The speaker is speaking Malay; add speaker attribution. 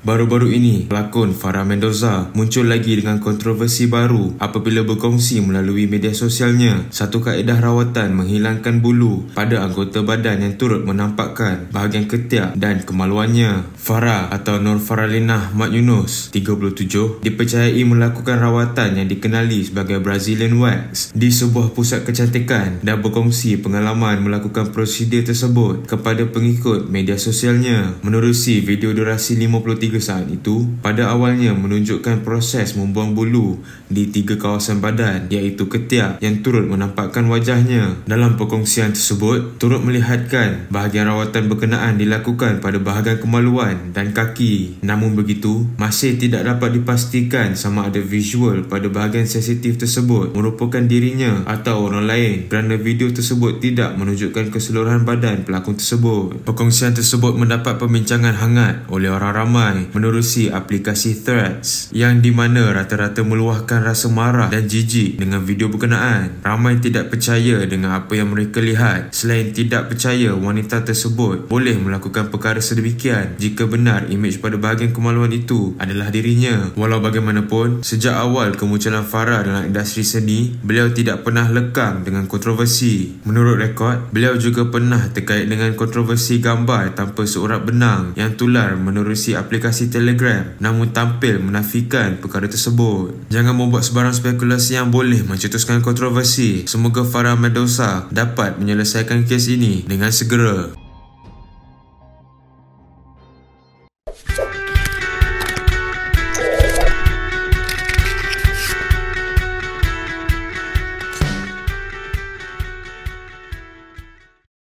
Speaker 1: Baru-baru ini, pelakon Farah Mendoza muncul lagi dengan kontroversi baru apabila berkongsi melalui media sosialnya satu kaedah rawatan menghilangkan bulu pada anggota badan yang turut menampakkan bahagian ketiak dan kemaluannya. Farah atau Nur Faralinah Mat Yunus, 37, dipercayai melakukan rawatan yang dikenali sebagai Brazilian Wax di sebuah pusat kecantikan dan berkongsi pengalaman melakukan prosedur tersebut kepada pengikut media sosialnya. Menerusi video durasi 53 saat itu, pada awalnya menunjukkan proses membuang bulu di 3 kawasan badan iaitu ketiak yang turut menampakkan wajahnya. Dalam perkongsian tersebut, turut melihatkan bahagian rawatan berkenaan dilakukan pada bahagian kemaluan dan kaki. Namun begitu, masih tidak dapat dipastikan sama ada visual pada bahagian sensitif tersebut merupakan dirinya atau orang lain kerana video tersebut tidak menunjukkan keseluruhan badan pelakon tersebut. Perkongsian tersebut mendapat perbincangan hangat oleh orang ramai menerusi aplikasi Threads yang di mana rata-rata meluahkan rasa marah dan jijik dengan video berkenaan. Ramai tidak percaya dengan apa yang mereka lihat. Selain tidak percaya wanita tersebut boleh melakukan perkara sedemikian jika benar imej pada bahagian kemaluan itu adalah dirinya. Walau bagaimanapun, sejak awal kemunculan Farah dalam industri seni, beliau tidak pernah lekang dengan kontroversi. Menurut rekod, beliau juga pernah terkait dengan kontroversi gambar tanpa seurat benang yang tular menerusi aplikasi Telegram, namun tampil menafikan perkara tersebut. Jangan membuat sebarang spekulasi yang boleh mencetuskan kontroversi. Semoga Farah Mendoza dapat menyelesaikan kes ini dengan segera.